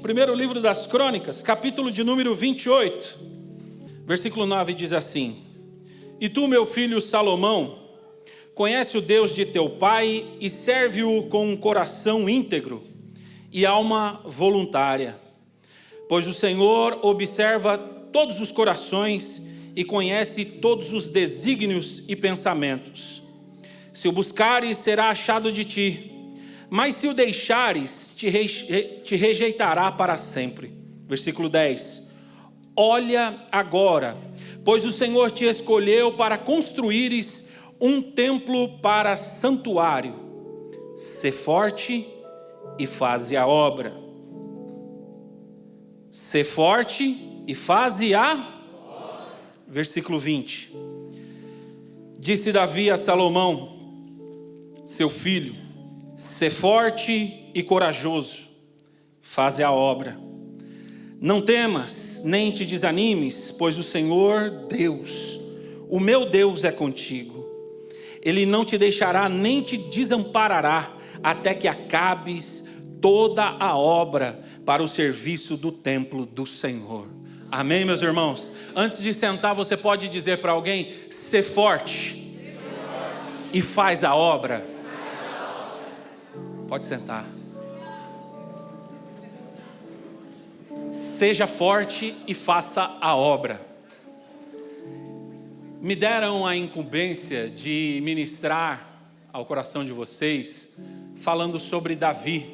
primeiro livro das Crônicas, capítulo de número 28, versículo 9 diz assim: E tu, meu filho Salomão, conhece o Deus de teu pai e serve-o com um coração íntegro e alma voluntária. Pois o Senhor observa todos os corações e conhece todos os desígnios e pensamentos. Se o buscares, será achado de ti, mas se o deixares, te rejeitará para sempre. Versículo 10. Olha agora, pois o Senhor te escolheu para construíres um templo para santuário. Sê forte e faze a obra. Sê forte e faze a obra. Versículo 20. Disse Davi a Salomão, seu filho: sê forte e corajoso, faze a obra. Não temas, nem te desanimes, pois o Senhor Deus, o meu Deus, é contigo. Ele não te deixará nem te desamparará, até que acabes toda a obra para o serviço do templo do Senhor. Amém, meus irmãos? Antes de sentar, você pode dizer para alguém: sê forte e faz a obra. Pode sentar. Seja forte e faça a obra. Me deram a incumbência de ministrar ao coração de vocês, falando sobre Davi,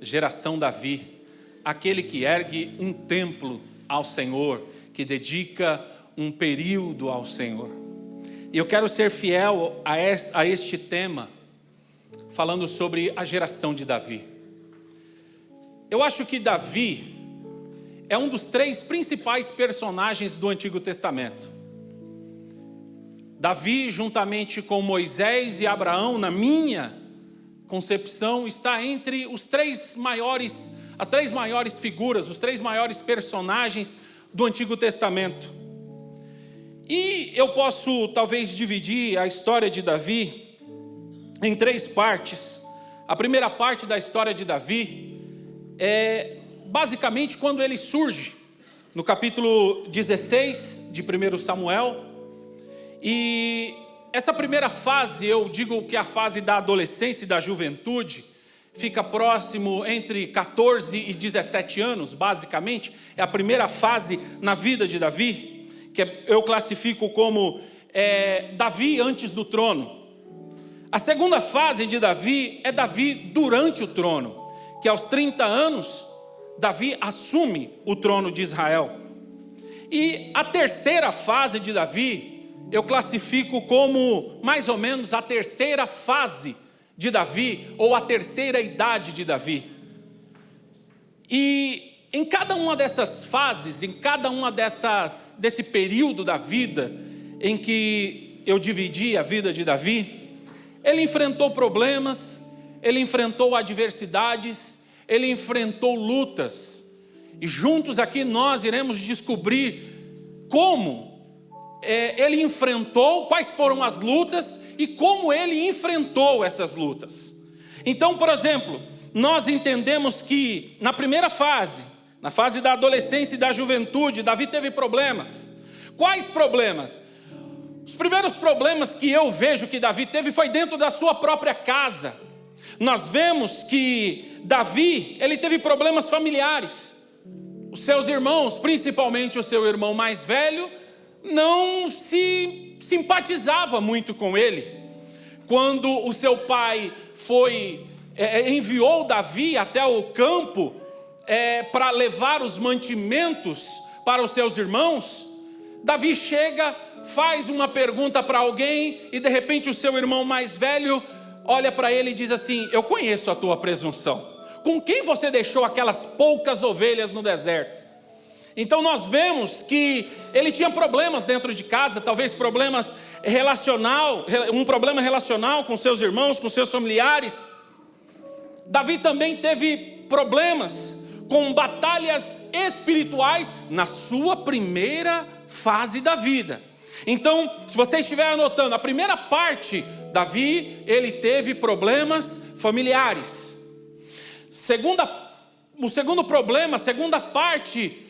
geração Davi, aquele que ergue um templo ao Senhor, que dedica um período ao Senhor. E eu quero ser fiel a este tema, falando sobre a geração de Davi. Eu acho que Davi é um dos 3 principais personagens do Antigo Testamento. Davi, juntamente com Moisés e Abraão, na minha concepção, está entre as 3 maiores figuras, os 3 maiores personagens do Antigo Testamento. E eu posso talvez dividir a história de Davi em 3 partes. A primeira parte da história de Davi é basicamente quando ele surge, no capítulo 16 de 1 Samuel. E essa primeira fase, eu digo que é a fase da adolescência e da juventude, fica próximo entre 14 e 17 anos, basicamente. É a primeira fase na vida de Davi, que eu classifico como Davi antes do trono. A segunda fase de Davi é Davi durante o trono, que aos 30 anos, Davi assume o trono de Israel. E a terceira fase de Davi, eu classifico como mais ou menos a terceira fase de Davi, ou a terceira idade de Davi. E em cada uma dessas fases, em cada uma desse período da vida, em que eu dividi a vida de Davi, ele enfrentou problemas, ele enfrentou adversidades, ele enfrentou lutas. E juntos aqui nós iremos descobrir como ele enfrentou, quais foram as lutas e como ele enfrentou essas lutas. Então, por exemplo, nós entendemos que na primeira fase, na fase da adolescência e da juventude, Davi teve problemas. Quais problemas? Os primeiros problemas que eu vejo que Davi teve foi dentro da sua própria casa. Nós vemos que Davi, ele teve problemas familiares. Os seus irmãos, principalmente o seu irmão mais velho, não se simpatizava muito com ele. Quando o seu pai enviou Davi até o campo para levar os mantimentos para os seus irmãos, Davi chega, faz uma pergunta para alguém e de repente o seu irmão mais velho olha para ele e diz assim: eu conheço a tua presunção. Com quem você deixou aquelas poucas ovelhas no deserto? Então nós vemos que ele tinha problemas dentro de casa, talvez um problema relacional com seus irmãos, com seus familiares. Davi também teve problemas com batalhas espirituais na sua primeira fase da vida. Então, se você estiver anotando, a primeira parte, Davi, ele teve problemas familiares. Segunda o segundo problema, a segunda parte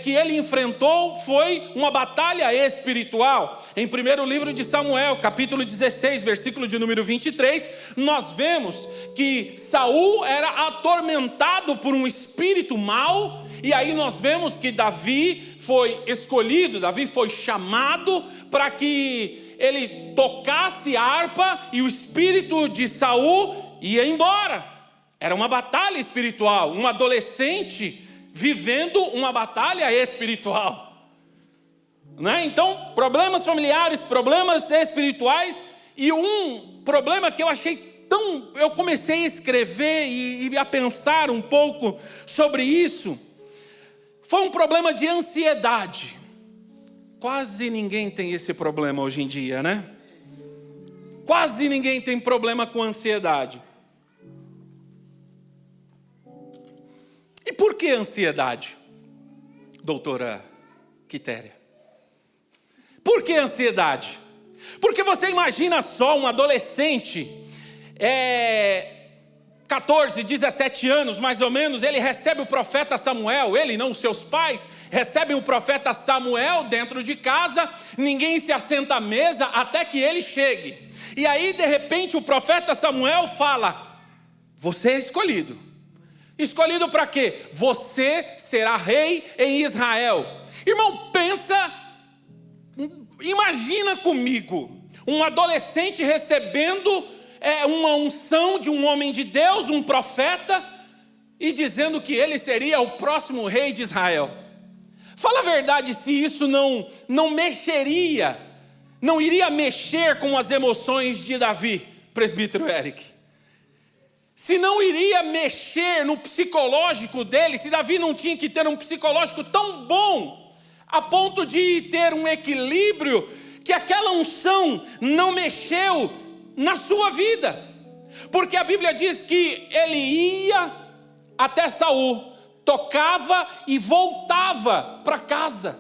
que ele enfrentou foi uma batalha espiritual. Em 1º livro de Samuel, capítulo 16, versículo de número 23, nós vemos que Saul era atormentado por um espírito mau, e aí nós vemos que Davi foi escolhido, Davi foi chamado para que ele tocasse a harpa, e o espírito de Saul ia embora. Era uma batalha espiritual, um adolescente vivendo uma batalha espiritual, né? Então, problemas familiares, problemas espirituais, e um problema que eu achei eu comecei a escrever e a pensar um pouco sobre isso, foi um problema de ansiedade. Quase ninguém tem esse problema hoje em dia, né? Quase ninguém tem problema com ansiedade. E por que ansiedade, doutora Quitéria? Por que ansiedade? Porque você imagina só um adolescente, 14, 17 anos mais ou menos, ele recebe o profeta Samuel, ele não, os seus pais, recebem o profeta Samuel dentro de casa, ninguém se assenta à mesa até que ele chegue. E aí de repente o profeta Samuel fala: você é escolhido. Escolhido para quê? Você será rei em Israel. Irmão, imagina comigo, um adolescente recebendo uma unção de um homem de Deus, um profeta, e dizendo que ele seria o próximo rei de Israel. Fala a verdade, se isso não mexeria, não iria mexer com as emoções de Davi, presbítero Eric. Se não iria mexer no psicológico dele, se Davi não tinha que ter um psicológico tão bom, a ponto de ter um equilíbrio, que aquela unção não mexeu na sua vida. Porque a Bíblia diz que ele ia até Saul, tocava e voltava para casa.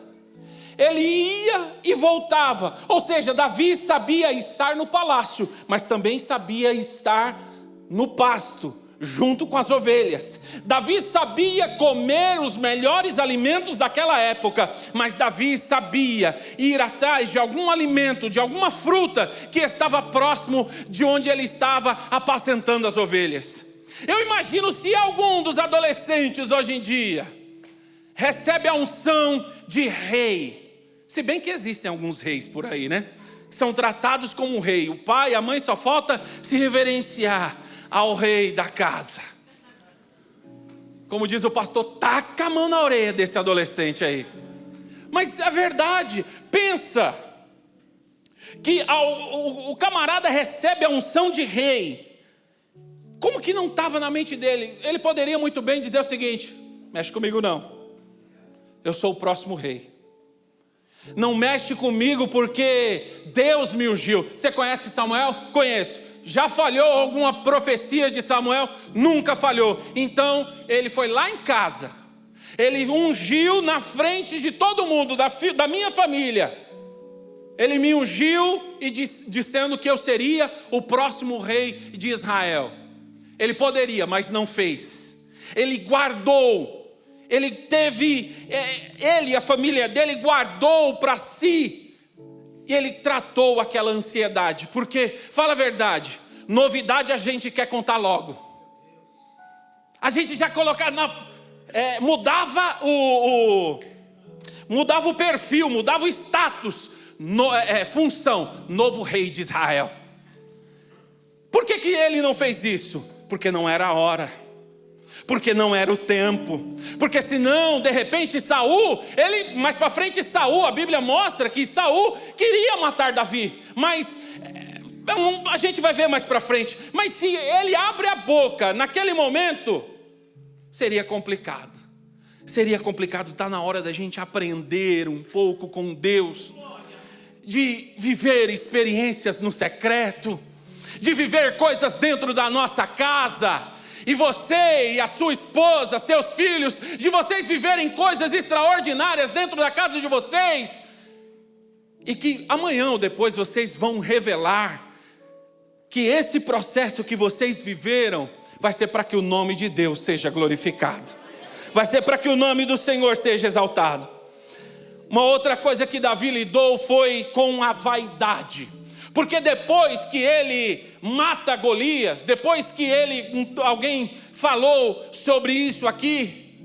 Ele ia e voltava. Ou seja, Davi sabia estar no palácio, mas também sabia estar no pasto, junto com as ovelhas. Davi sabia comer os melhores alimentos daquela época, mas Davi sabia ir atrás de algum alimento, de alguma fruta que estava próximo de onde ele estava apacentando as ovelhas. Eu imagino se algum dos adolescentes hoje em dia recebe a unção de rei, se bem que existem alguns reis por aí, né? São tratados como um rei. O pai e a mãe só falta se reverenciar ao rei da casa. Como diz o pastor, taca a mão na orelha desse adolescente aí. Mas é verdade, pensa que o camarada recebe a unção de rei. Como que não estava na mente dele? Ele poderia muito bem dizer o seguinte: mexe comigo não, eu sou o próximo rei. Não mexe comigo porque Deus me ungiu. Você conhece Samuel? Conheço. Já falhou alguma profecia de Samuel? Nunca falhou. Então ele foi lá em casa, ele ungiu na frente de todo mundo, da minha família. Ele me ungiu e dizendo que eu seria o próximo rei de Israel. Ele poderia, mas não fez. Ele guardou, ele teve, ele e a família dele guardou para si. E ele tratou aquela ansiedade, porque, fala a verdade, novidade a gente quer contar logo. A gente já colocava, mudava o perfil, mudava o status, função, novo rei de Israel. Por que ele não fez isso? Porque não era a hora. Porque não era o tempo. Porque senão, de repente, Saul, mais para frente Saul, a Bíblia mostra que Saul queria matar Davi, mas a gente vai ver mais para frente. Mas se ele abre a boca naquele momento, seria complicado. Seria complicado. Está na hora da gente aprender um pouco com Deus, de viver experiências no secreto, de viver coisas dentro da nossa casa. E você e a sua esposa, seus filhos, de vocês viverem coisas extraordinárias dentro da casa de vocês, e que amanhã ou depois vocês vão revelar que esse processo que vocês viveram vai ser para que o nome de Deus seja glorificado. vai ser para que o nome do Senhor seja exaltado. Uma outra coisa que Davi lidou foi com a vaidade. Porque depois que ele mata Golias, depois que alguém falou sobre isso aqui,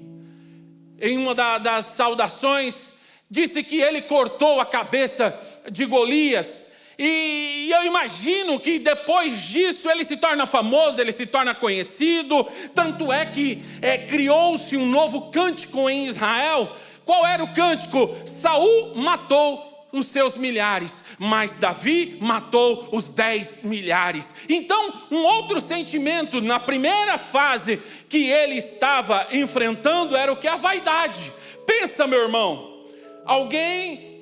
em uma das saudações, disse que ele cortou a cabeça de Golias. E eu imagino que depois disso ele se torna famoso, ele se torna conhecido. Tanto é que criou-se um novo cântico em Israel. Qual era o cântico? Saul matou os seus milhares, mas Davi matou os 10 milhares. Então, um outro sentimento na primeira fase que ele estava enfrentando era o que? A vaidade. Pensa, meu irmão, alguém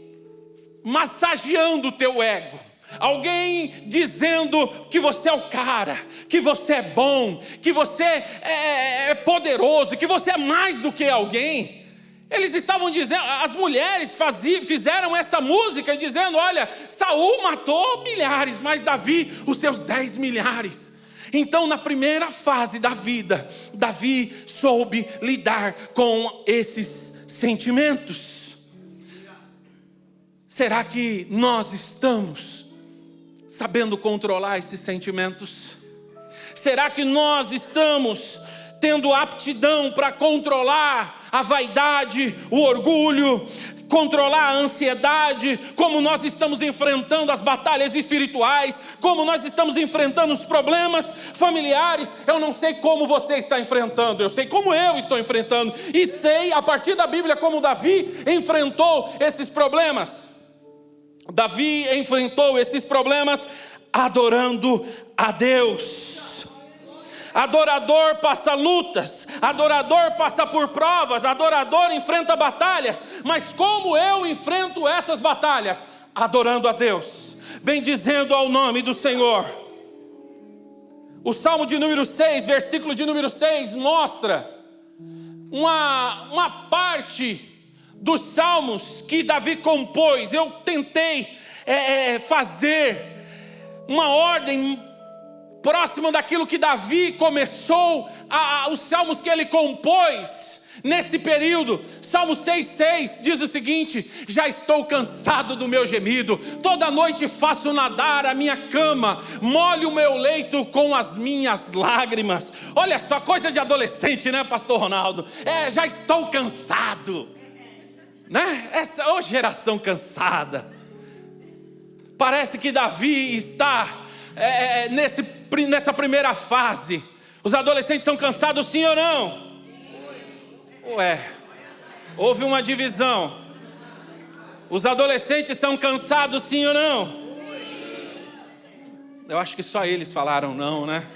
massageando o teu ego, alguém dizendo que você é o cara, que você é bom, que você é poderoso, que você é mais do que alguém. Eles estavam dizendo, as mulheres fizeram essa música dizendo: olha, Saul matou milhares, mas Davi os seus 10 milhares. Então, na primeira fase da vida, Davi soube lidar com esses sentimentos. Será que nós estamos sabendo controlar esses sentimentos? Será que nós estamos tendo aptidão para controlar a vaidade, o orgulho, controlar a ansiedade, como nós estamos enfrentando as batalhas espirituais, como nós estamos enfrentando os problemas familiares? Eu não sei como você está enfrentando, eu sei como eu estou enfrentando, e sei a partir da Bíblia como Davi enfrentou esses problemas. Davi enfrentou esses problemas adorando a Deus. Adorador passa lutas, adorador passa por provas, adorador enfrenta batalhas. Mas como eu enfrento essas batalhas? Adorando a Deus, bendizendo ao nome do Senhor. O Salmo de número 6, versículo de número 6, mostra uma parte dos salmos que Davi compôs. Eu tentei fazer uma ordem próximo daquilo que Davi começou, os salmos que ele compôs nesse período. Salmo 6,6 diz o seguinte: já estou cansado do meu gemido, toda noite faço nadar a minha cama, molho o meu leito com as minhas lágrimas. Olha só, coisa de adolescente, né, pastor Ronaldo? Já estou cansado, né? Essa geração cansada. Parece que Davi está nessa primeira fase. Os adolescentes são cansados, sim ou não? Sim. Ué, houve uma divisão. Os adolescentes são cansados, sim ou não? Sim. Eu acho que só eles falaram não, né?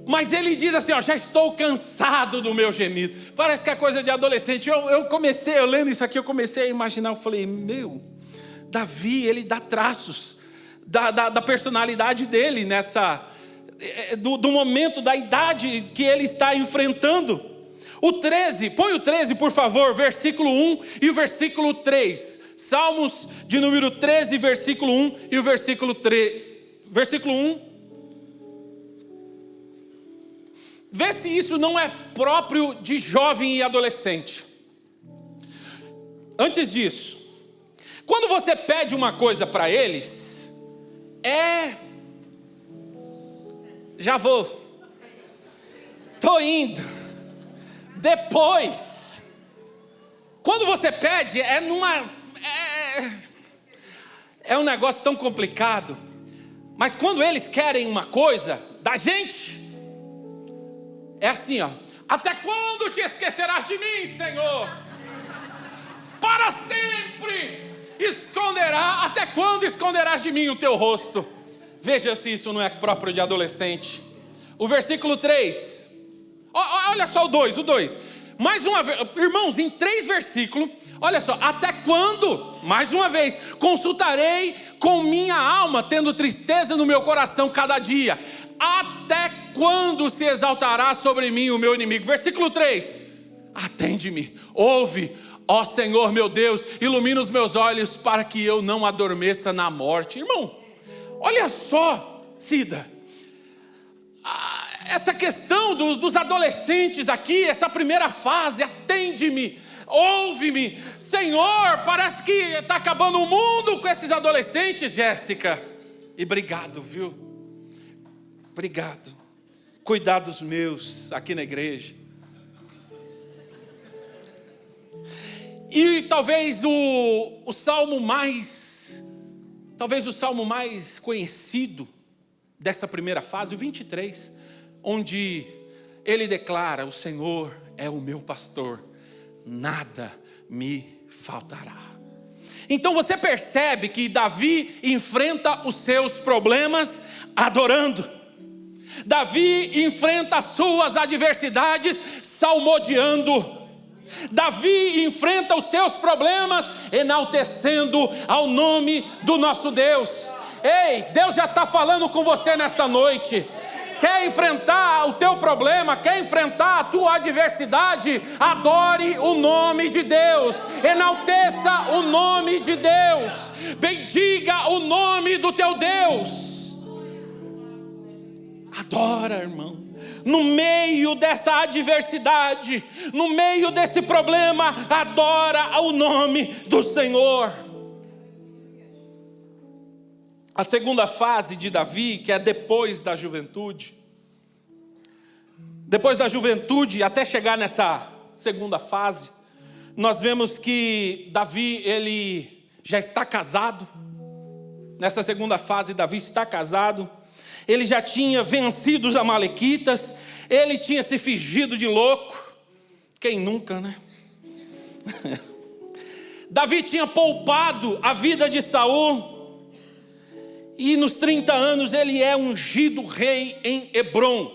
Mas ele diz assim, já estou cansado do meu gemido. Parece que é coisa de adolescente. Eu lendo isso aqui, eu comecei a imaginar, eu falei, Davi, ele dá traços da personalidade dele do momento, da idade que ele está enfrentando. O 13, põe o 13 por favor, versículo 1 e o versículo 3. Salmos de número 13, versículo 1 e o versículo 3. Versículo 1. Vê se isso não é próprio de jovem e adolescente. Antes disso, quando você pede uma coisa para eles, já vou, tô indo, depois, quando você pede, é um negócio tão complicado, mas quando eles querem uma coisa da gente, é assim, até quando te esquecerás de mim, Senhor? Para sempre até quando esconderás de mim o teu rosto? Veja se isso não é próprio de adolescente. O versículo 3, olha só o 2, mais uma vez, irmãos, em 3 versículos, olha só, até quando, mais uma vez, consultarei com minha alma, tendo tristeza no meu coração cada dia? Até quando se exaltará sobre mim o meu inimigo? Versículo 3, atende-me, ouve, ó Senhor meu Deus, ilumina os meus olhos para que eu não adormeça na morte. Irmão, olha só, Cida, essa questão dos adolescentes aqui, essa primeira fase, atende-me, ouve-me. Senhor, parece que está acabando o mundo com esses adolescentes, Jéssica. E obrigado, viu? Obrigado. Cuidar dos meus aqui na igreja. E talvez o salmo mais conhecido dessa primeira fase, o 23, onde ele declara: o Senhor é o meu pastor, nada me faltará. Então você percebe que Davi enfrenta os seus problemas adorando. Davi enfrenta as suas adversidades salmodiando. Davi enfrenta os seus problemas enaltecendo ao nome do nosso Deus. Ei, Deus já está falando com você nesta noite. Quer enfrentar o teu problema, quer enfrentar a tua adversidade? Adore o nome de Deus, enalteça o nome de Deus, bendiga o nome do teu Deus. Adora, irmão. No meio dessa adversidade, no meio desse problema, adora o nome do Senhor. A segunda fase de Davi, que é depois da juventude. Depois da juventude, até chegar nessa segunda fase, nós vemos que Davi, ele já está casado. Nessa segunda fase, Davi está casado. Ele já tinha vencido os amalequitas. Ele tinha se fingido de louco. Quem nunca, né? Davi tinha poupado a vida de Saul. E nos 30 anos ele é ungido rei em Hebrom.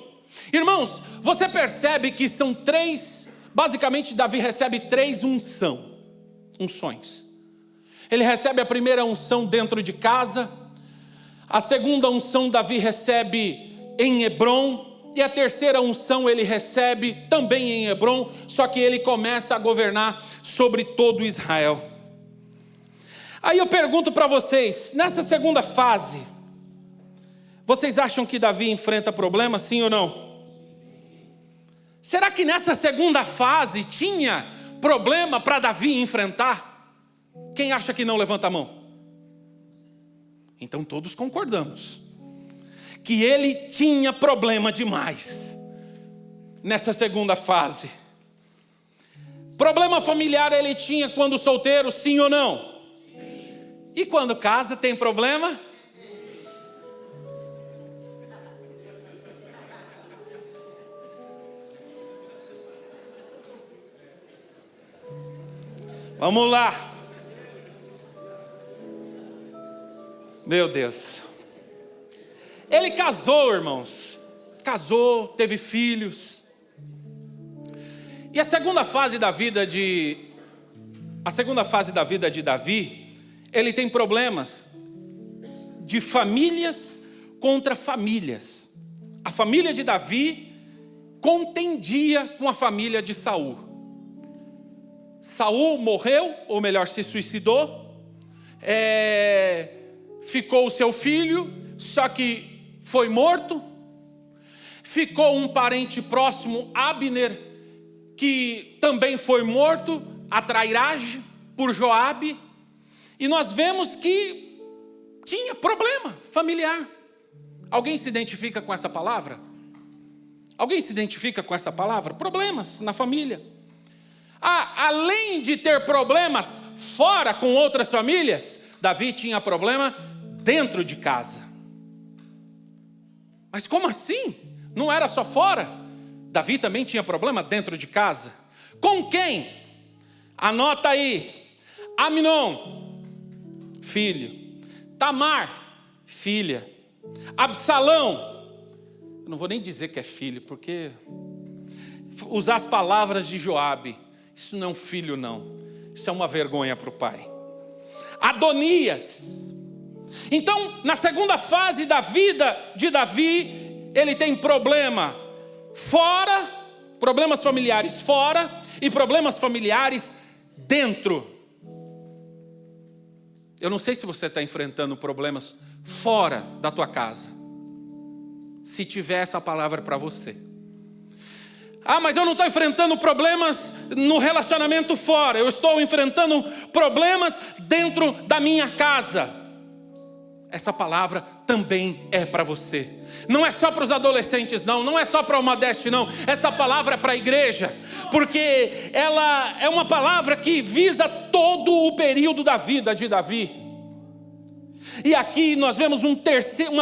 Irmãos, você percebe que são três, basicamente Davi recebe três unções. Ele recebe a primeira unção dentro de casa. A segunda unção Davi recebe em Hebrom. E a terceira unção ele recebe também em Hebrom. Só que ele começa a governar sobre todo Israel. Aí eu pergunto para vocês, nessa segunda fase, vocês acham que Davi enfrenta problemas, sim ou não? Será que nessa segunda fase tinha problema para Davi enfrentar? Quem acha que não, levanta a mão. Então todos concordamos que ele tinha problema demais nessa segunda fase. Problema familiar ele tinha quando solteiro, sim ou não? Sim. E quando casa tem problema? Vamos lá. Meu Deus. Ele casou, irmãos. Casou, teve filhos. E a segunda fase da vida de Davi, ele tem problemas de famílias contra famílias. A família de Davi contendia com a família de Saul. Saul morreu, ou melhor, se suicidou. Ficou o seu filho, só que foi morto. Ficou um parente próximo, Abner, que também foi morto, a trairagem por Joabe. E nós vemos que tinha problema familiar. Alguém se identifica com essa palavra? Alguém se identifica com essa palavra? Problemas na família. Além de ter problemas fora com outras famílias, Davi tinha problema dentro de casa. Mas como assim? Não era só fora? Davi também tinha problema dentro de casa. Com quem? Anota aí. Amnon, filho. Tamar, filha. Absalão, eu não vou nem dizer que é filho, porque usar as palavras de Joabe, isso não é um filho não. Isso é uma vergonha para o pai. Adonias. Então, na segunda fase da vida de Davi, ele tem problema fora, problemas familiares fora e problemas familiares dentro. Eu não sei se você está enfrentando problemas fora da tua casa. se tiver essa palavra para você. Ah, mas eu não estou enfrentando problemas no relacionamento fora, eu estou enfrentando problemas dentro da minha casa. Essa palavra também é para você. Não é só para os adolescentes não, não é só para o Modeste não. Essa palavra é para a igreja, porque ela é uma palavra que visa todo o período da vida de Davi. E aqui nós vemos um terceiro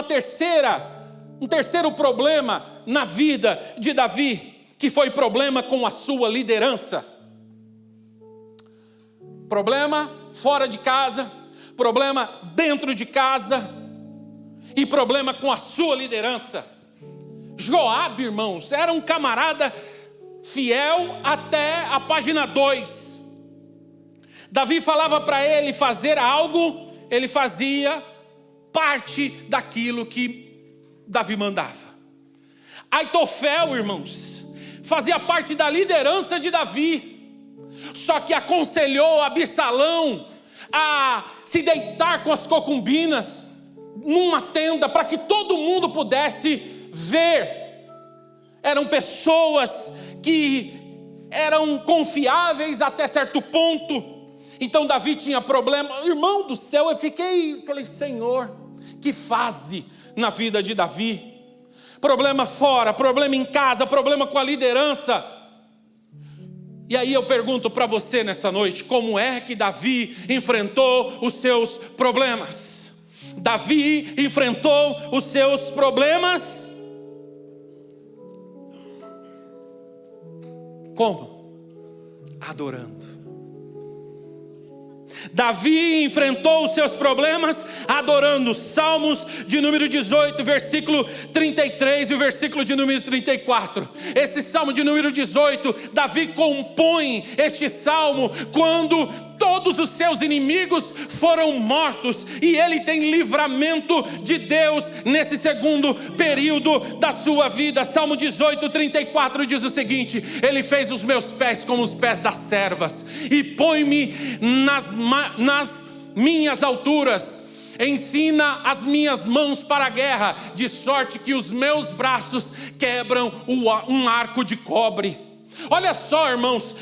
problema na vida de Davi, que foi problema com a sua liderança. Problema fora de casa, problema dentro de casa e problema com a sua liderança. Joabe, irmãos, era um camarada fiel até a página 2. Davi falava para ele fazer algo, ele fazia parte daquilo que Davi mandava. Aitofel, irmãos, fazia parte da liderança de Davi, só que aconselhou Absalão a se deitar com as concubinas numa tenda para que todo mundo pudesse ver. Eram pessoas que eram confiáveis até certo ponto. Então Davi tinha problema. Irmão do céu, falei, Senhor, que fase na vida de Davi. Problema fora, problema em casa, problema com a liderança. E aí eu pergunto para você nessa noite, como é que Davi enfrentou os seus problemas? Davi enfrentou os seus problemas como? Adorando. Davi enfrentou os seus problemas adorando. Salmos de número 18, versículo 33 e o versículo de número 34. Esse salmo de número 18, Davi compõe este salmo quando todos os seus inimigos foram mortos e ele tem livramento de Deus nesse segundo período da sua vida. Salmo 18, 34 diz o seguinte: Ele fez os meus pés como os pés das servas e põe-me nas minhas alturas. Ensina as minhas mãos para a guerra, de sorte que os meus braços quebram um arco de cobre. Olha só, irmãos,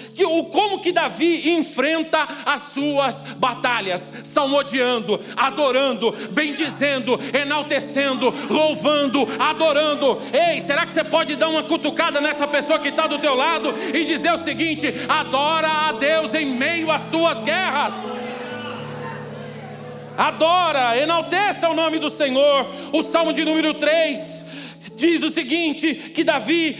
como que Davi enfrenta as suas batalhas: salmodiando, adorando, bendizendo, enaltecendo, louvando, adorando. Ei, será que você pode dar uma cutucada nessa pessoa que está do teu lado e dizer o seguinte: adora a Deus em meio às tuas guerras? Adora, enalteça o nome do Senhor. O Salmo de número 3 diz o seguinte, que Davi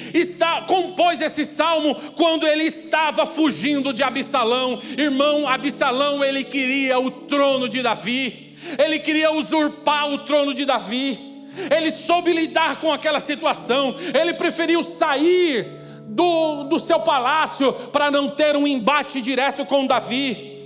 compôs esse salmo quando ele estava fugindo de Absalão. Irmão, Absalão, ele queria o trono de Davi, ele queria usurpar o trono de Davi. Ele soube lidar com aquela situação, ele preferiu sair do seu palácio para não ter um embate direto com Davi.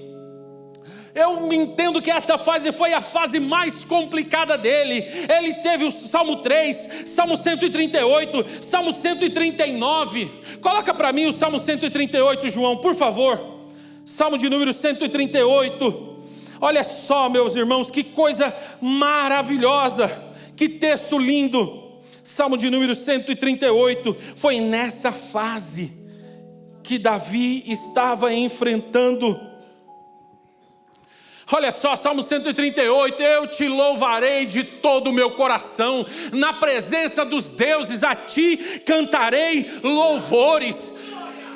Eu entendo que essa fase foi a fase mais complicada dele. Ele teve o Salmo 3, Salmo 138, Salmo 139. Coloca para mim o Salmo 138, João, por favor. Salmo de número 138. Olha só, meus irmãos, que coisa maravilhosa, que texto lindo. Salmo de número 138. Foi nessa fase que Davi estava enfrentando. Olha só, Salmo 138, eu te louvarei de todo o meu coração, na presença dos deuses a ti cantarei louvores,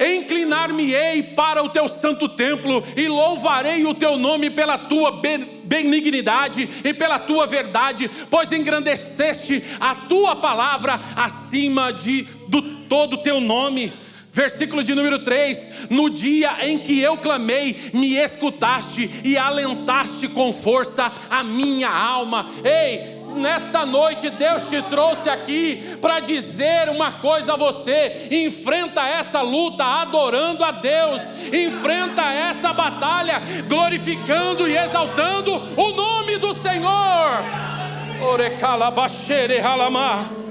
inclinar-me-ei para o teu santo templo e louvarei o teu nome pela tua benignidade e pela tua verdade, pois engrandeceste a tua palavra acima do todo o teu nome. Versículo de número 3, no dia em que eu clamei, me escutaste e alentaste com força a minha alma. Ei, nesta noite Deus te trouxe aqui para dizer uma coisa a você: enfrenta essa luta adorando a Deus, enfrenta essa batalha glorificando e exaltando o nome do Senhor. Orecalabachere halamas.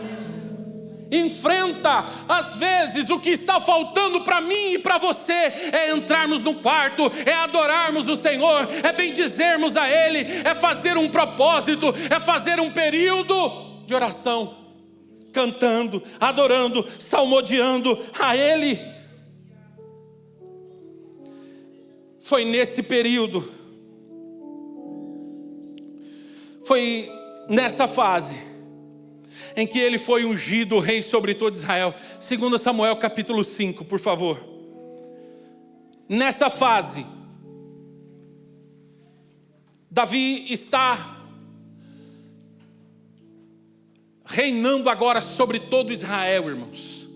Enfrenta, às vezes o que está faltando para mim e para você é entrarmos no quarto, é adorarmos o Senhor, é bendizermos a Ele, é fazer um propósito, é fazer um período de oração. cantando, adorando, salmodiando a Ele. Foi nesse período, foi nessa fase, em que ele foi ungido rei sobre todo Israel. 2 Samuel capítulo 5, por favor. Nessa fase, Davi está reinando agora sobre todo Israel, irmãos.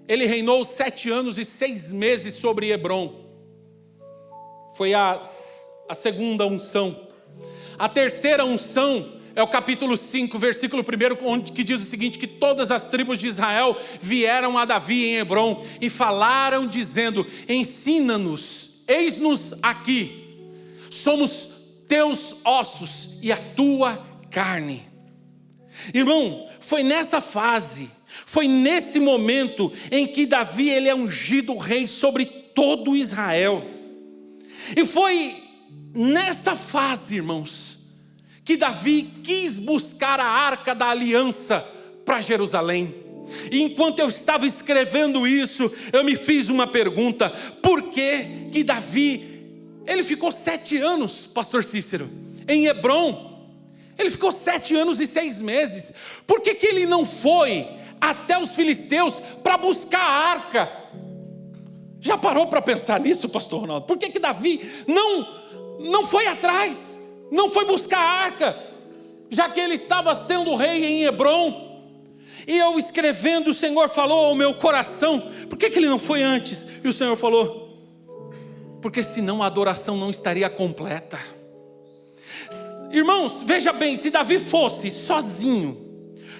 Ele reinou 7 anos e 6 meses sobre Hebrom. Foi a segunda unção. A terceira unção é o capítulo 5, versículo 1, onde que diz o seguinte: que todas as tribos de Israel vieram a Davi em Hebrom e falaram dizendo: ensina-nos, eis-nos aqui, somos teus ossos e a tua carne. Irmão, foi nessa fase, foi nesse momento em que Davi ele é ungido rei sobre todo Israel. E foi nessa fase, irmãos, que Davi quis buscar a arca da aliança para Jerusalém. E enquanto eu estava escrevendo isso, eu me fiz uma pergunta: por que Davi, ele ficou 7 anos, pastor Cícero, em Hebrom? Ele ficou 7 anos e 6 meses. Por que ele não foi até os filisteus para buscar a arca? Já parou para pensar nisso, pastor Ronaldo? Por que Davi não foi atrás, não foi buscar a arca, já que ele estava sendo rei em Hebrom? E eu escrevendo, o Senhor falou ao meu coração: por que ele não foi antes? E o Senhor falou: porque senão a adoração não estaria completa. Irmãos, veja bem, se Davi fosse sozinho,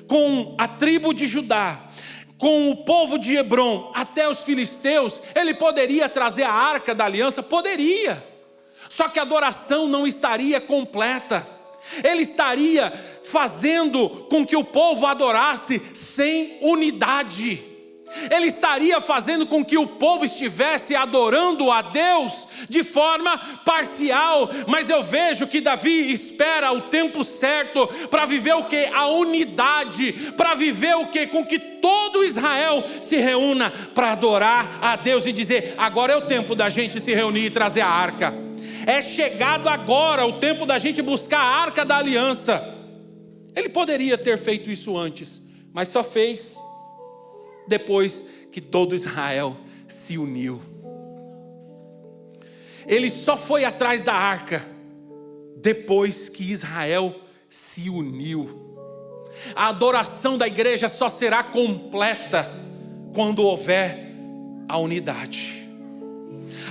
com a tribo de Judá, com o povo de Hebrom até os filisteus, ele poderia trazer a arca da aliança? Poderia. Só que a adoração não estaria completa. Ele estaria fazendo com que o povo adorasse sem unidade. Ele estaria fazendo com que o povo estivesse adorando a Deus de forma parcial. Mas eu vejo que Davi espera o tempo certo para viver o que? A unidade. Para viver o que? Com que todo Israel se reúna para adorar a Deus e dizer: agora é o tempo da gente se reunir e trazer a arca. É chegado agora o tempo da gente buscar a arca da aliança. Ele poderia ter feito isso antes, mas só fez depois que todo Israel se uniu. Ele só foi atrás da arca depois que Israel se uniu. A adoração da igreja só será completa quando houver a unidade.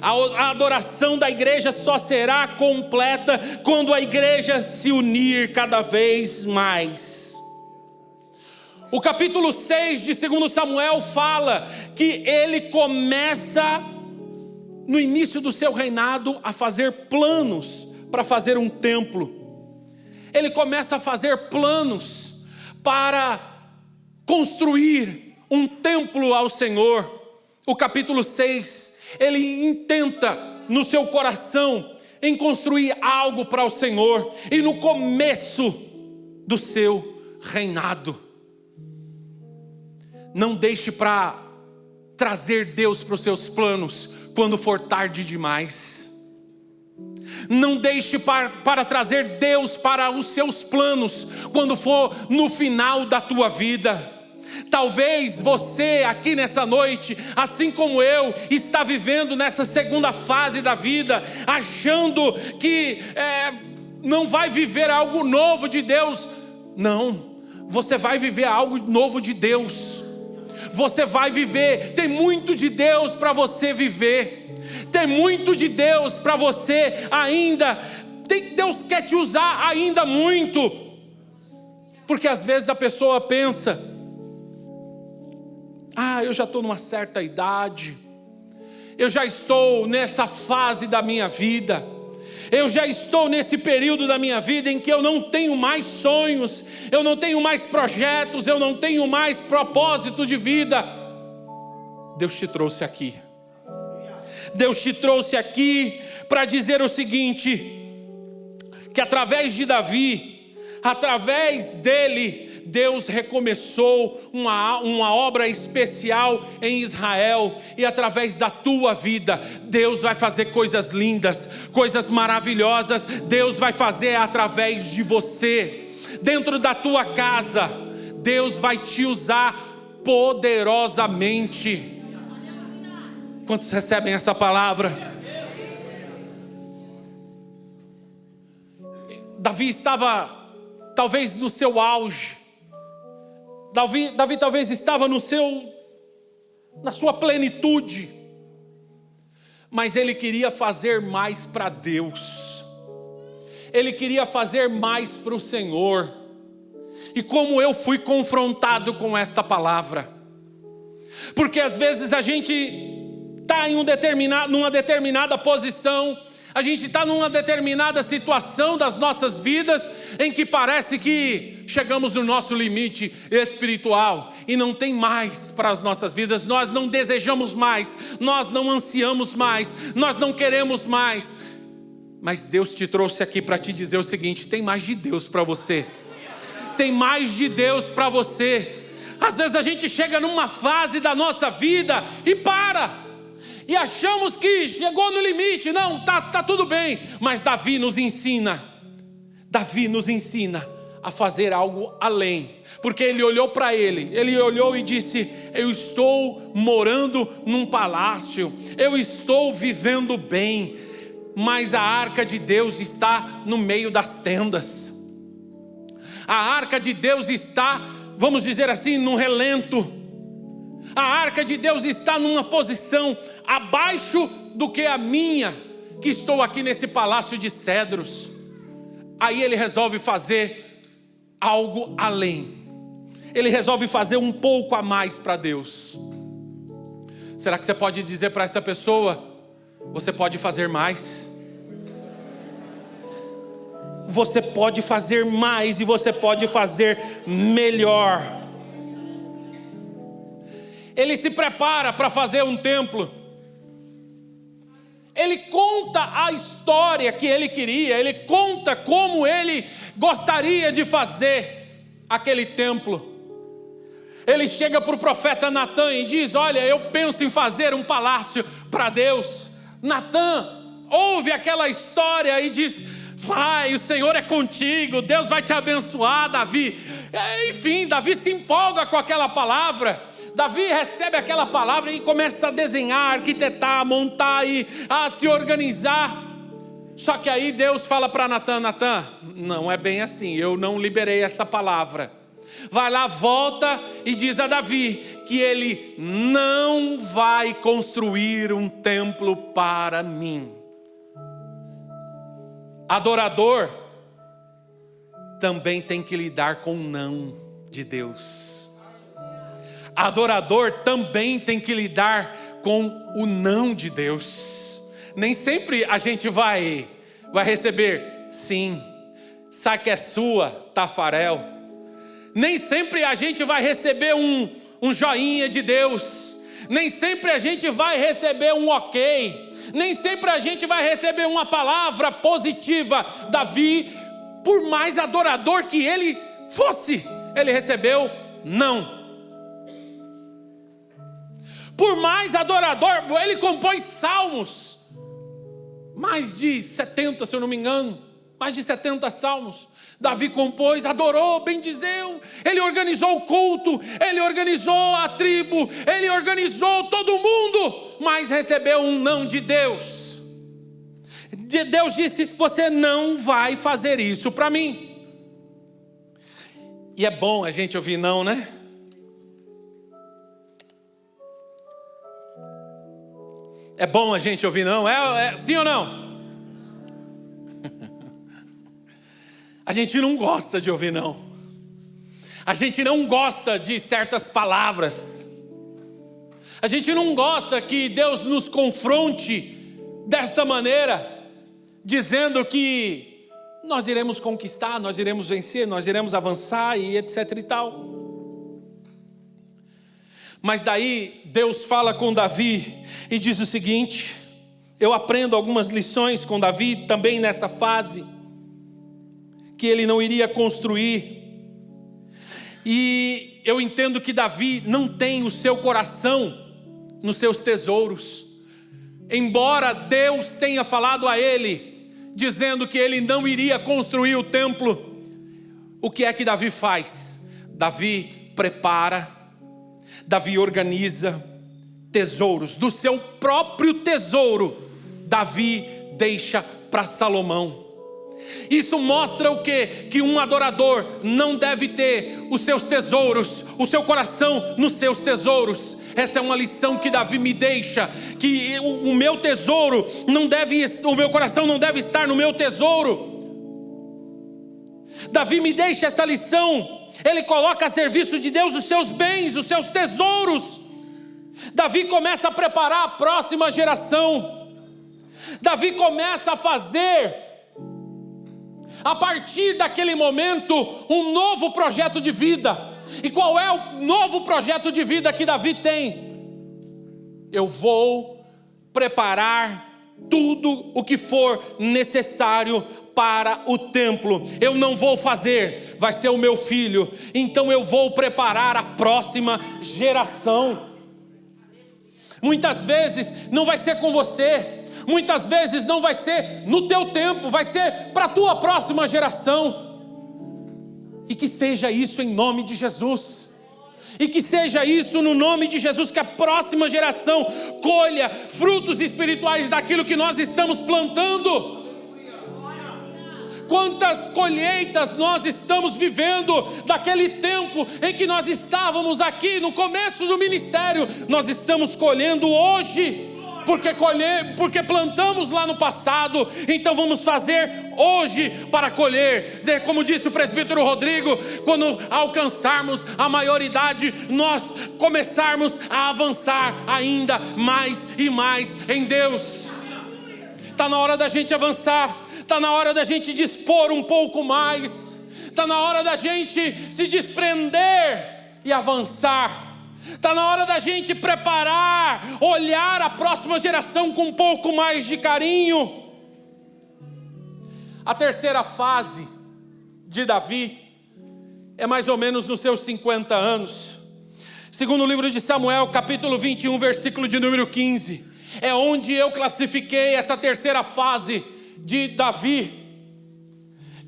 A adoração da igreja só será completa quando a igreja se unir cada vez mais. O capítulo 6 de 2 Samuel fala que ele começa, no início do seu reinado, a fazer planos para fazer um templo. Ele começa a fazer planos para construir um templo ao Senhor. O capítulo 6, ele intenta no seu coração em construir algo para o Senhor. E no começo do seu reinado, não deixe para trazer Deus para os seus planos quando for tarde demais. Não deixe para trazer Deus para os seus planos quando for no final da tua vida. Talvez você aqui nessa noite, assim como eu, está vivendo nessa segunda fase da vida, achando que não vai viver algo novo de Deus. Não, você vai viver algo novo de Deus. Você vai viver, tem muito de Deus para você viver, tem muito de Deus para você ainda, Deus quer te usar ainda muito, porque às vezes a pessoa pensa: eu já estou numa certa idade, eu já estou nessa fase da minha vida, eu já estou nesse período da minha vida em que eu não tenho mais sonhos, eu não tenho mais projetos, eu não tenho mais propósito de vida. Deus te trouxe aqui. Deus te trouxe aqui para dizer o seguinte: que através de Davi, através dele, Deus recomeçou uma obra especial em Israel, e através da tua vida, Deus vai fazer coisas lindas, coisas maravilhosas. Deus vai fazer através de você, dentro da tua casa. Deus vai te usar poderosamente. Quantos recebem essa palavra? Davi estava talvez no seu auge. Davi talvez estava na sua plenitude. Mas ele queria fazer mais para Deus. Ele queria fazer mais para o Senhor. E como eu fui confrontado com esta palavra. Porque às vezes a gente está numa determinada posição, a gente está numa determinada situação das nossas vidas, em que parece que chegamos no nosso limite espiritual, e não tem mais para as nossas vidas. Nós não desejamos mais, nós não ansiamos mais, nós não queremos mais. Mas Deus te trouxe aqui para te dizer o seguinte: tem mais de Deus para você. Tem mais de Deus para você. Às vezes a gente chega numa fase da nossa vida e para. E achamos que chegou no limite. Não, tá tudo bem. Mas Davi nos ensina a fazer algo além. Porque ele olhou para ele olhou e disse: eu estou morando num palácio, eu estou vivendo bem, mas a arca de Deus está no meio das tendas. A arca de Deus está, vamos dizer assim, num relento. A arca de Deus está numa posição abaixo do que a minha, que estou aqui nesse palácio de cedros. Aí ele resolve fazer algo além. Ele resolve fazer um pouco a mais para Deus. Será que você pode dizer para essa pessoa: você pode fazer mais? Você pode fazer mais e você pode fazer melhor. Ele se prepara para fazer um templo. Ele conta a história que ele queria. Ele conta como ele gostaria de fazer aquele templo. Ele chega para o profeta Natã e diz: olha, eu penso em fazer um palácio para Deus. Natã ouve aquela história e diz: vai, o Senhor é contigo, Deus vai te abençoar, Davi. Enfim, Davi se empolga com aquela palavra. Davi recebe aquela palavra e começa a desenhar, arquitetar, montar e a se organizar. Só que aí Deus fala para Natã: Natã, não é bem assim, eu não liberei essa palavra. Vai lá, volta e diz a Davi que ele não vai construir um templo para mim. Adorador também tem que lidar com o não de Deus. Adorador também tem que lidar com o não de Deus. Nem sempre a gente vai receber sim, saque é sua, Tafarel. Nem sempre a gente vai receber um joinha de Deus. Nem sempre a gente vai receber um ok. Nem sempre a gente vai receber uma palavra positiva. Davi, por mais adorador que ele fosse, ele recebeu não. Por mais adorador, ele compõe salmos, mais de 70, se eu não me engano, mais de 70 salmos. Davi compôs, adorou, bendizeu, ele organizou o culto, ele organizou a tribo, ele organizou todo mundo, mas recebeu um não de Deus. Deus disse: você não vai fazer isso para mim. E é bom a gente ouvir não, né? É bom a gente ouvir não? É sim ou não? A gente não gosta de ouvir não. A gente não gosta de certas palavras. A gente não gosta que Deus nos confronte dessa maneira, dizendo que nós iremos conquistar, nós iremos vencer, nós iremos avançar e etc e tal. Mas daí Deus fala com Davi e diz o seguinte: eu aprendo algumas lições com Davi também nessa fase, que ele não iria construir. E eu entendo que Davi não tem o seu coração nos seus tesouros. Embora Deus tenha falado a ele, dizendo que ele não iria construir o templo, o que é que Davi faz? Davi prepara, Davi organiza tesouros. Do seu próprio tesouro, Davi deixa para Salomão. Isso mostra o quê? Que um adorador não deve ter os seus tesouros, o seu coração nos seus tesouros. Essa é uma lição que Davi me deixa, que o meu tesouro não deve, o meu coração não deve estar no meu tesouro. Davi me deixa essa lição. Ele coloca a serviço de Deus os seus bens, os seus tesouros. Davi começa a preparar a próxima geração. Davi começa a fazer, a partir daquele momento, um novo projeto de vida. E qual é o novo projeto de vida que Davi tem? Eu vou preparar tudo o que for necessário para o templo. Eu não vou fazer, vai ser o meu filho. Então eu vou preparar a próxima geração. Muitas vezes não vai ser com você, muitas vezes não vai ser no teu tempo, vai ser para a tua próxima geração. E que seja isso em nome de Jesus. E que seja isso no nome de Jesus, que a próxima geração colha frutos espirituais daquilo que nós estamos plantando. Quantas colheitas nós estamos vivendo daquele tempo em que nós estávamos aqui no começo do ministério, nós estamos colhendo hoje, porque plantamos lá no passado, então vamos fazer hoje para colher. Como disse o presbítero Rodrigo, quando alcançarmos a maioridade, nós começarmos a avançar ainda mais e mais em Deus. Está na hora da gente avançar, está na hora da gente dispor um pouco mais, está na hora da gente se desprender e avançar, está na hora da gente preparar, olhar a próxima geração com um pouco mais de carinho. A terceira fase de Davi é mais ou menos nos seus 50 anos. Segundo o livro de Samuel, capítulo 21, versículo de número 15. É onde eu classifiquei essa terceira fase de Davi.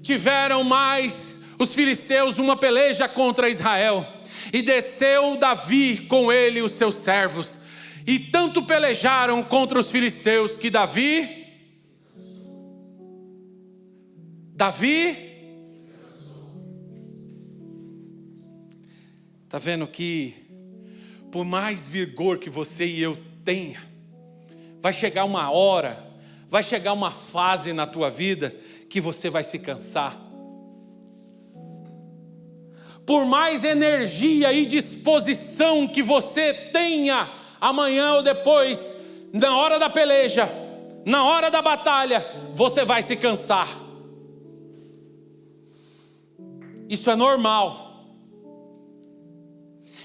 Tiveram mais os filisteus uma peleja contra Israel, e desceu Davi com ele e os seus servos, e tanto pelejaram contra os filisteus que Davi está vendo que por mais vigor que você e eu tenha, vai chegar uma hora, vai chegar uma fase na tua vida que você vai se cansar. Por mais energia e disposição que você tenha, amanhã ou depois, na hora da peleja, na hora da batalha, você vai se cansar. Isso é normal.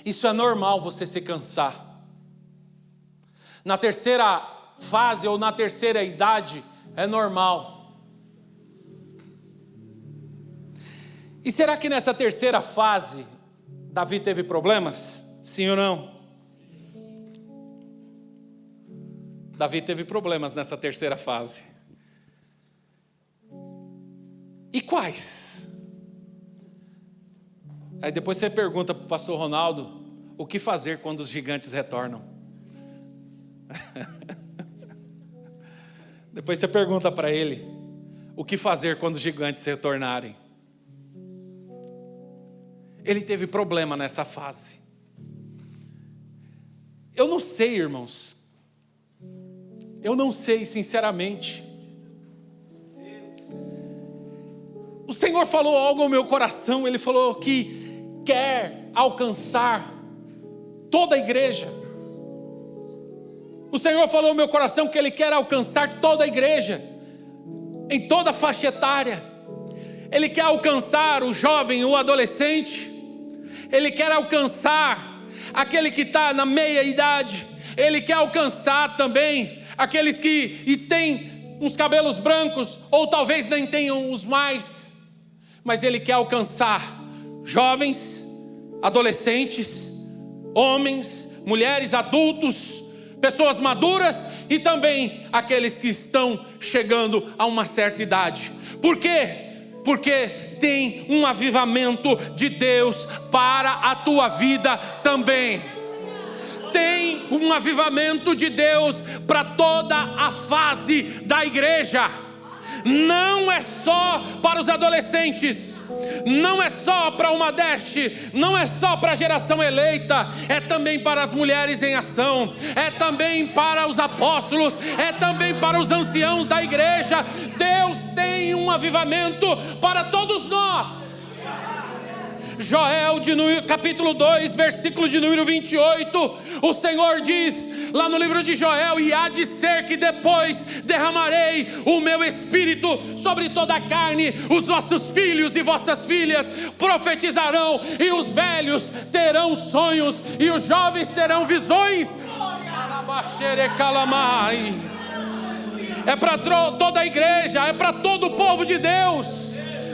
Isso é normal, você se cansar. Na terceira fase ou na terceira idade é normal. E será que nessa terceira fase Davi teve problemas? Sim ou não? Davi teve problemas nessa terceira fase. E quais? Aí depois você pergunta para o pastor Ronaldo, o que fazer quando os gigantes retornam? Depois você pergunta para ele, o que fazer quando os gigantes retornarem? Ele teve problema nessa fase. Eu não sei, irmãos. Eu não sei, sinceramente. O Senhor falou algo ao meu coração. Ele falou que quer alcançar toda a igreja. O Senhor falou ao meu coração que Ele quer alcançar toda a igreja, em toda a faixa etária. Ele quer alcançar o jovem, o adolescente. Ele quer alcançar aquele que está na meia idade. Ele quer alcançar também aqueles que têm uns cabelos brancos, ou talvez nem tenham os mais. Mas Ele quer alcançar jovens, adolescentes, homens, mulheres, adultos, pessoas maduras e também aqueles que estão chegando a uma certa idade. Por quê? Porque tem um avivamento de Deus para a tua vida também. Tem um avivamento de Deus para toda a fase da igreja. Não é só para os adolescentes, não é só para o Madeste, não é só para a geração eleita, é também para as mulheres em ação, é também para os apóstolos, é também para os anciãos da igreja. Deus tem um avivamento para todos nós. Joel, capítulo 2, versículo de número 28, o Senhor diz lá no livro de Joel: e há de ser que depois derramarei o meu espírito sobre toda a carne, os vossos filhos e vossas filhas profetizarão, e os velhos terão sonhos, e os jovens terão visões. É para toda a igreja, é para todo o povo de Deus.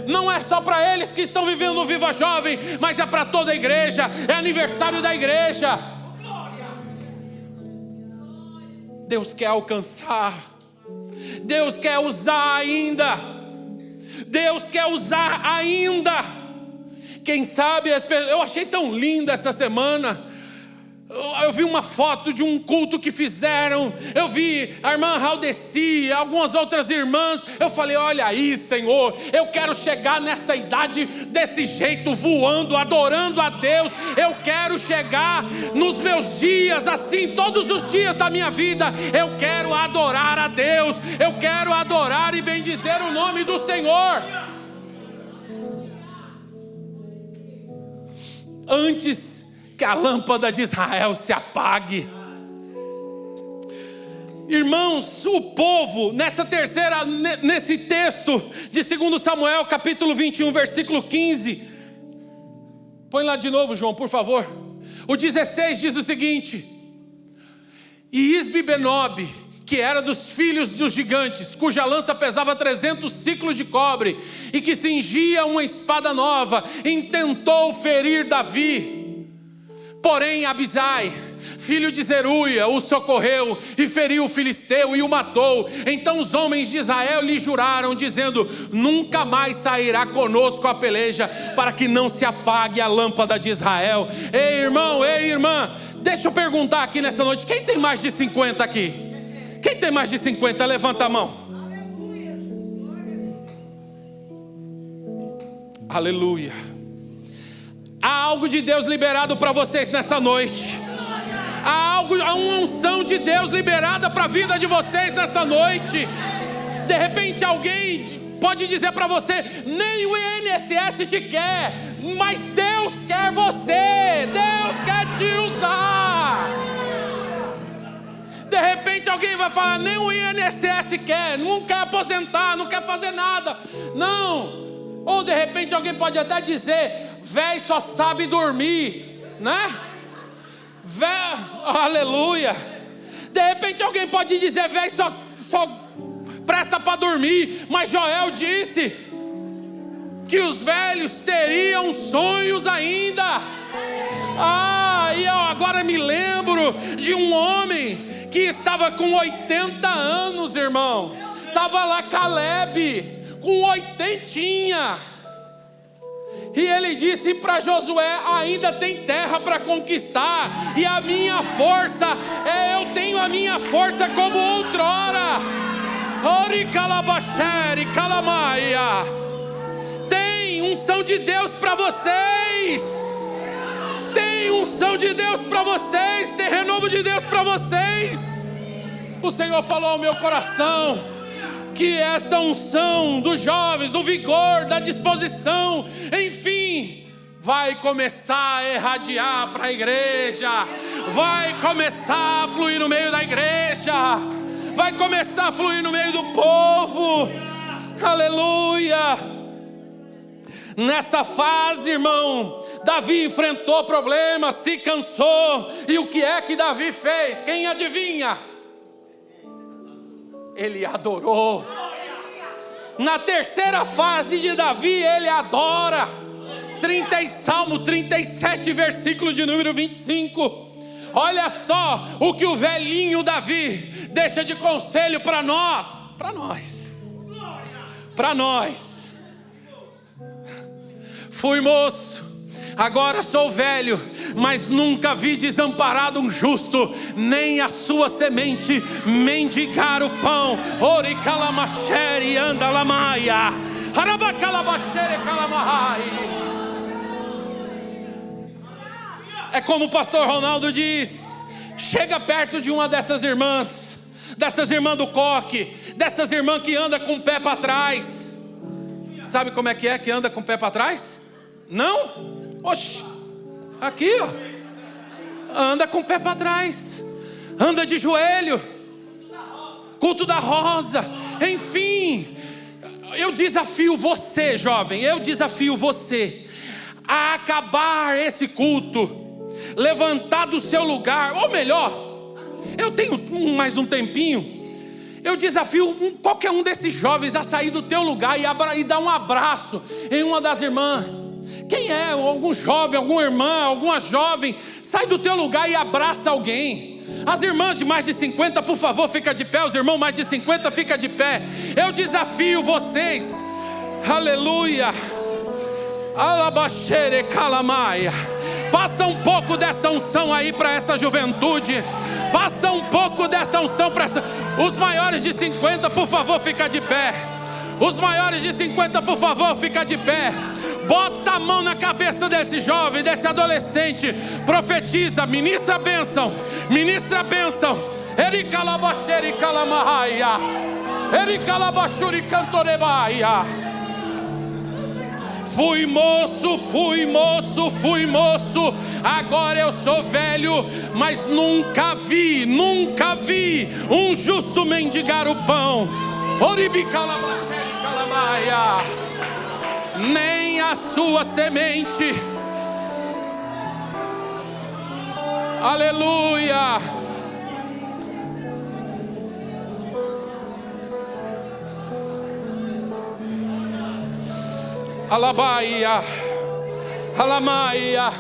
Não é só para eles que estão vivendo o Viva Jovem, mas é para toda a igreja, é aniversário da igreja. Deus quer alcançar, Deus quer usar ainda, Deus quer usar ainda. Quem sabe, eu achei tão linda essa semana. Eu vi uma foto de um culto que fizeram, eu vi a irmã Raudeci, algumas outras irmãs. Eu falei: olha aí, Senhor, eu quero chegar nessa idade desse jeito, voando, adorando a Deus. Eu quero chegar nos meus dias assim, todos os dias da minha vida. Eu quero adorar a Deus, eu quero adorar e bendizer o nome do Senhor. Antes que a lâmpada de Israel se apague. Irmãos, o povo, nesse texto de 2 Samuel, capítulo 21, versículo 15. Põe lá de novo, João, por favor. O 16 diz o seguinte: e Isbi-Benob, que era dos filhos dos gigantes, cuja lança pesava 300 ciclos de cobre, e que cingia uma espada nova, intentou ferir Davi. Porém Abisai, filho de Zeruia, o socorreu e feriu o filisteu e o matou. Então os homens de Israel lhe juraram, dizendo: nunca mais sairá conosco a peleja, para que não se apague a lâmpada de Israel. Ei irmão, ei irmã, deixa eu perguntar aqui nessa noite: quem tem mais de 50 aqui? Quem tem mais de 50? Levanta a mão. Aleluia. Há algo de Deus liberado para vocês nessa noite. Há uma unção de Deus liberada para a vida de vocês nessa noite. De repente alguém pode dizer para você: nem o INSS te quer, mas Deus quer você. Deus quer te usar. De repente alguém vai falar: nem o INSS quer, não quer aposentar, não quer fazer nada. Não. Ou de repente alguém pode até dizer: véi só sabe dormir, né? Aleluia. De repente alguém pode dizer: véi só presta para dormir. Mas Joel disse que os velhos teriam sonhos ainda. E eu agora me lembro de um homem que estava com 80 anos, irmão. Estava lá Caleb com 80. E ele disse para Josué: ainda tem terra para conquistar, e a minha força, eu tenho a minha força como outrora. Ori calabachere, calamaia. Tem unção de Deus para vocês. Tem unção de Deus para vocês. Tem renovo de Deus para vocês. O Senhor falou ao meu coração que essa unção dos jovens, do vigor, da disposição, enfim, vai começar a irradiar para a igreja, vai começar a fluir no meio da igreja, vai começar a fluir no meio do povo. Aleluia. Nessa fase, irmão, Davi enfrentou problemas, se cansou, e o que é que Davi fez? Quem adivinha? Ele adorou. Na terceira fase de Davi, ele adora. Salmo 37, versículo de número 25. Olha só o que o velhinho Davi deixa de conselho para nós. Fui moço, agora sou velho, mas nunca vi desamparado um justo, nem a sua semente mendigar o pão. Ori calamachere anda lamaia, arabacalabachere calamahai. É como o pastor Ronaldo diz: chega perto de uma dessas irmãs do coque, dessas irmãs que anda com o pé para trás. Sabe como é que anda com o pé para trás? Não? Oxe, aqui ó, anda com o pé para trás, anda de joelho, culto da rosa, enfim. Eu desafio você, jovem, a acabar esse culto, levantar do seu lugar, ou melhor, eu tenho mais um tempinho. Eu desafio qualquer um desses jovens a sair do teu lugar e dar um abraço em uma das irmãs. Quem é? Algum jovem, alguma irmã, alguma jovem, sai do teu lugar e abraça alguém. As irmãs de mais de 50, por favor, fica de pé. Os irmãos mais de 50, fica de pé. Eu desafio vocês, aleluia, alabachere calamaia. Passa um pouco dessa unção aí para essa juventude. Passa um pouco dessa unção para essa. Os maiores de 50, por favor, fica de pé. Os maiores de 50, por favor, fica de pé. Bota a mão na cabeça desse jovem, desse adolescente. Profetiza, ministra a bênção. Ministra a bênção. Ericalabacheri calamahaya. Ericalabachuri cantorebaia. Fui moço, agora eu sou velho, mas nunca vi um justo mendigar o pão. Nem a sua semente, aleluia. Alabaia, alamaia.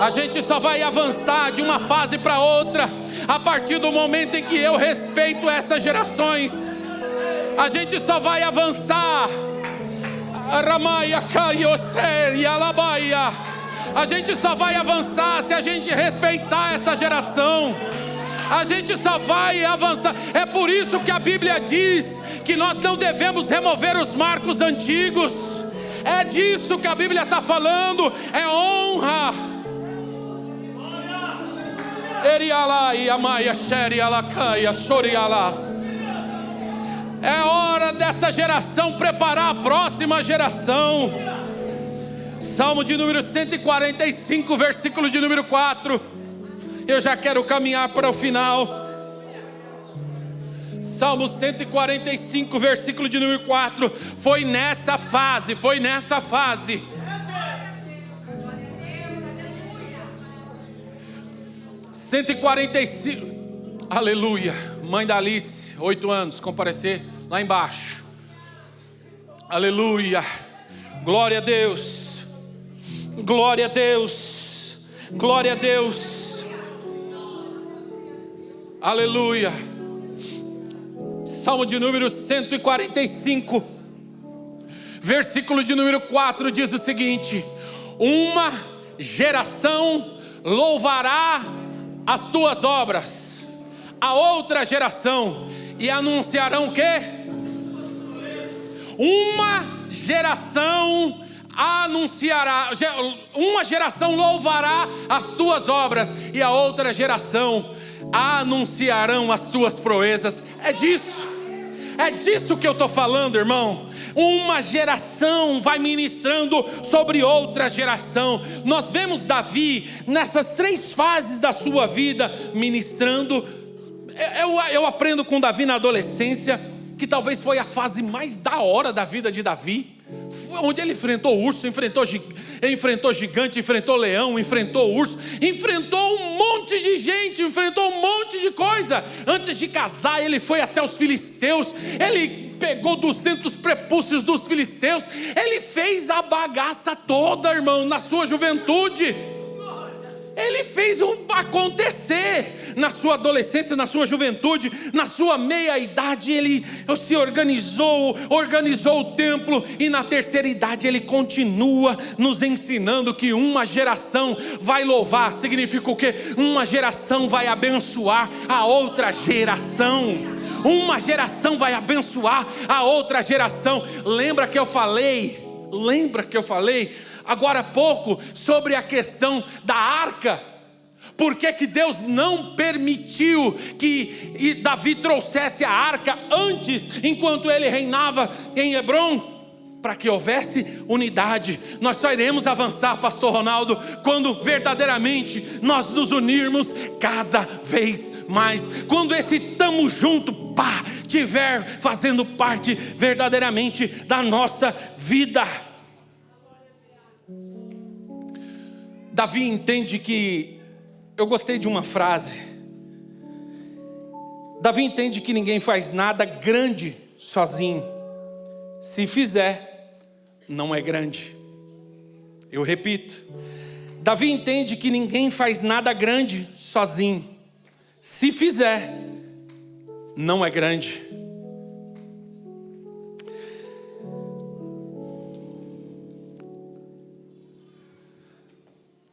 A gente só vai avançar de uma fase para outra a partir do momento em que eu respeito essas gerações. A gente só vai avançar. Aramaia, caioser e alabaia. A gente só vai avançar se a gente respeitar essa geração. A gente só vai avançar. É por isso que a Bíblia diz que nós não devemos remover os marcos antigos. É disso que a Bíblia está falando. É honra. É hora dessa geração preparar a próxima geração. Salmo de número 145, versículo de número 4. Eu já quero caminhar para o final. Salmo 145, versículo de número 4. Foi nessa fase. 145. Aleluia. Mãe da Alice, 8 anos, comparecer lá embaixo. Aleluia. Glória a Deus. Glória a Deus. Glória a Deus. Aleluia. Salmo de número 145, versículo de número 4 diz o seguinte: uma geração louvará as tuas obras, a outra geração, e anunciarão o quê? Uma geração anunciará, uma geração louvará as tuas obras, e a outra geração anunciarão as tuas proezas. É disso que eu estou falando, irmão. Uma geração vai ministrando sobre outra geração. Nós vemos Davi nessas 3 fases da sua vida ministrando. Eu aprendo com Davi na adolescência, que talvez foi a fase mais da hora da vida de Davi, onde ele enfrentou urso, enfrentou gigante, enfrentou leão, enfrentou urso, enfrentou um monte de gente, enfrentou um monte de coisa. Antes de casar, ele foi até os filisteus, ele pegou 200 prepúcios dos filisteus, ele fez a bagaça toda, irmão, na sua juventude. Ele fez acontecer na sua adolescência, na sua juventude, na sua meia-idade. Ele se organizou o templo, e na terceira idade ele continua nos ensinando que uma geração vai louvar. Significa o quê? Uma geração vai abençoar a outra geração. Uma geração vai abençoar a outra geração. Lembra que eu falei agora há pouco sobre a questão da arca? Por que Deus não permitiu que Davi trouxesse a arca antes, enquanto ele reinava em Hebrom? Para que houvesse unidade. Nós só iremos avançar, pastor Ronaldo, quando verdadeiramente nós nos unirmos cada vez mais. Quando esse tamo junto tiver fazendo parte verdadeiramente da nossa vida. Davi entende que, eu gostei de uma frase, Davi entende que ninguém faz nada grande sozinho. Se fizer, não é grande. Eu repito, Davi entende que ninguém faz nada grande sozinho. Se fizer, não é grande.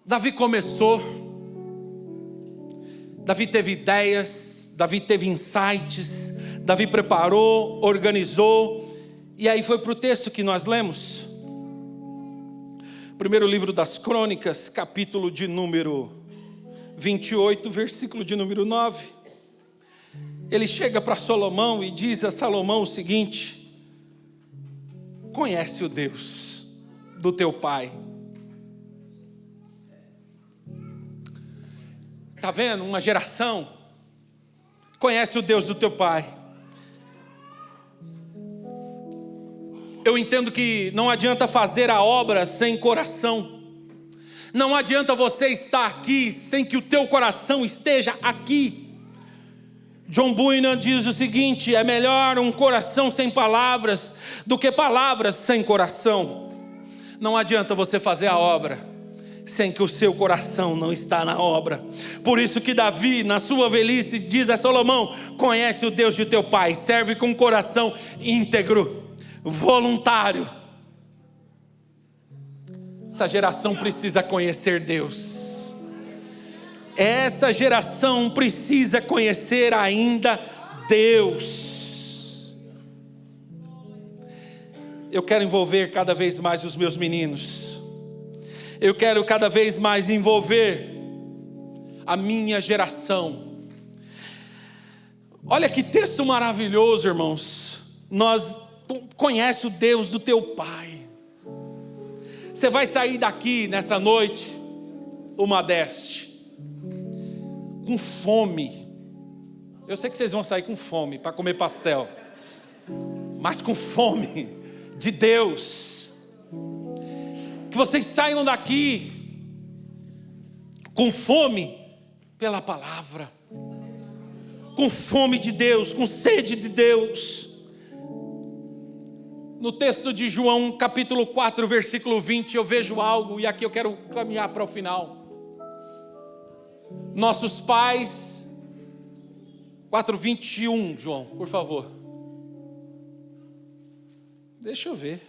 Davi começou, Davi teve ideias, Davi teve insights, Davi preparou, organizou, e aí foi para o texto que nós lemos. Primeiro livro das Crônicas, capítulo de número 28, versículo de número 9. Ele chega para Salomão e diz a Salomão o seguinte: conhece o Deus do teu pai. Está vendo? Uma geração conhece o Deus do teu pai. Eu entendo que não adianta fazer a obra sem coração. Não adianta você estar aqui sem que o teu coração esteja aqui. John Bunyan diz o seguinte: é melhor um coração sem palavras do que palavras sem coração. Não adianta você fazer a obra sem que o seu coração não está na obra. Por isso que Davi, na sua velhice, diz a Salomão: conhece o Deus de teu pai, serve com coração íntegro, voluntário. Essa geração precisa conhecer Deus. Essa geração precisa conhecer ainda Deus. Eu quero envolver cada vez mais os meus meninos. Eu quero cada vez mais envolver a minha geração. Olha que texto maravilhoso, irmãos. Conhece o Deus do teu pai. Você vai sair daqui nessa noite, uma deste, com fome. Eu sei que vocês vão sair com fome para comer pastel, mas com fome de Deus. Que vocês saiam daqui com fome pela palavra, com fome de Deus, com sede de Deus. No texto de João, capítulo 4, versículo 20, eu vejo algo, e aqui eu quero caminhar para o final. Nossos pais, 4:21, João, por favor. Deixa eu ver.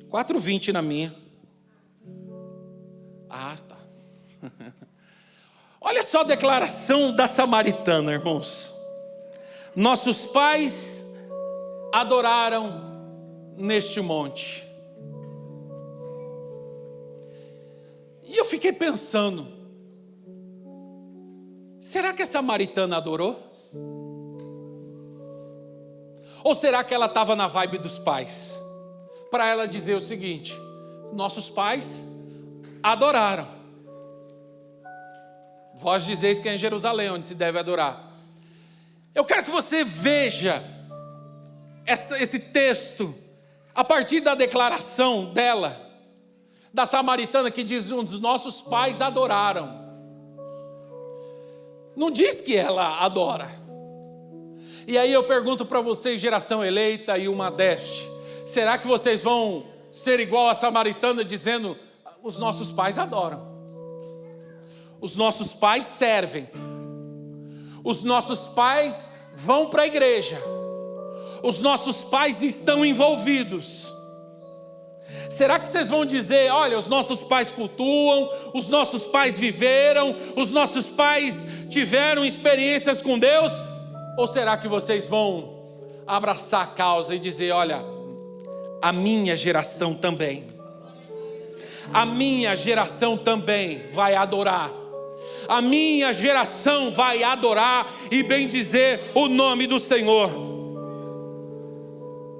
4:20 na minha. Ah, tá. Olha só a declaração da samaritana, irmãos. Nossos pais adoraram neste monte. E eu fiquei pensando: será que a samaritana adorou? Ou será que ela estava na vibe dos pais? Para ela dizer o seguinte: nossos pais adoraram. Vós dizeis que é em Jerusalém onde se deve adorar. Eu quero que você veja esse texto a partir da declaração dela, da samaritana, que diz: os nossos pais adoraram. Não diz que ela adora. E aí eu pergunto para vocês, geração eleita e uma deste, será que vocês vão ser igual a samaritana dizendo, os nossos pais adoram, os nossos pais servem, os nossos pais vão para a igreja, os nossos pais estão envolvidos? Será que vocês vão dizer, olha, os nossos pais cultuam, os nossos pais viveram, os nossos pais tiveram experiências com Deus? Ou será que vocês vão abraçar a causa e dizer, olha, a minha geração também, a minha geração também vai adorar, a minha geração vai adorar e bendizer o nome do Senhor?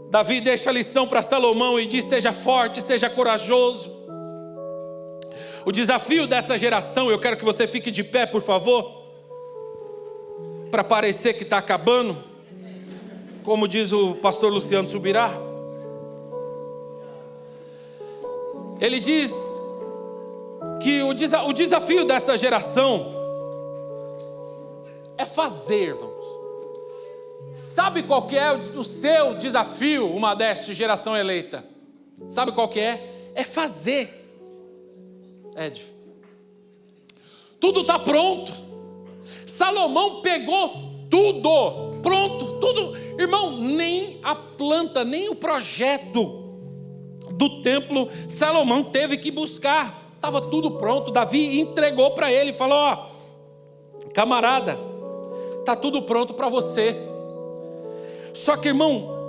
Davi deixa a lição para Salomão e diz, seja forte, seja corajoso. O desafio dessa geração, eu quero que você fique de pé, por favor, para parecer que está acabando, como diz o pastor Luciano Subirá. Ele diz que o desafio dessa geração é fazer, irmãos. Sabe qual que é o seu desafio, uma desta geração eleita? Sabe qual que é? É fazer. Ed, tudo está pronto. Salomão pegou tudo, pronto, tudo. Irmão, nem a planta, nem o projeto do templo Salomão teve que buscar. Estava tudo pronto. Davi entregou para ele, falou, ó, camarada, está tudo pronto para você. Só que, irmão,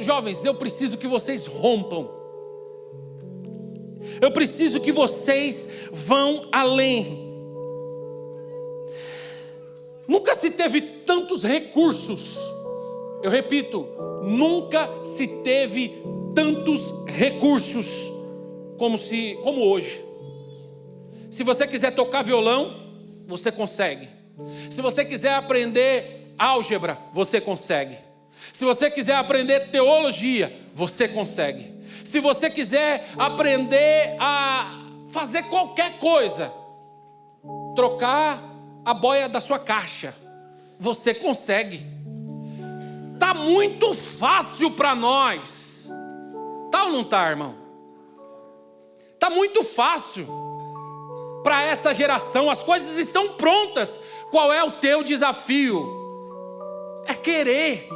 jovens, eu preciso que vocês rompam. Eu preciso que vocês vão além. Nunca se teve tantos recursos. Eu repito, nunca se teve tantos recursos como hoje. Se você quiser tocar violão, você consegue. Se você quiser aprender álgebra, você consegue. Se você quiser aprender teologia, você consegue. Se você quiser aprender a fazer qualquer coisa, trocar a boia da sua caixa, você consegue. Tá muito fácil para nós. Tá ou não tá, irmão? Tá muito fácil para essa geração. As coisas estão prontas. Qual é o teu desafio? É querer.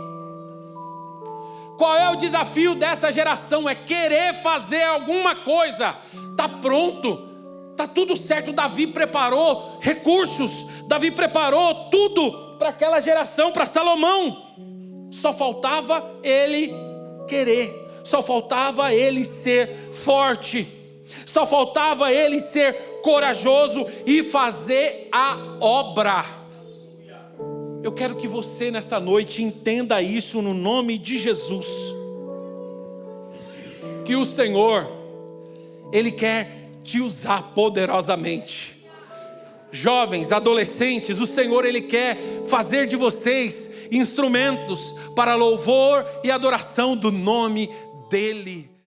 Qual é o desafio dessa geração? É querer fazer alguma coisa. Está pronto, está tudo certo. Davi preparou recursos, Davi preparou tudo para aquela geração, para Salomão. Só faltava ele querer, só faltava ele ser forte, só faltava ele ser corajoso e fazer a obra. Eu quero que você nessa noite entenda isso no nome de Jesus. Que o Senhor, Ele quer te usar poderosamente. Jovens, adolescentes, o Senhor, Ele quer fazer de vocês instrumentos para louvor e adoração do nome dEle.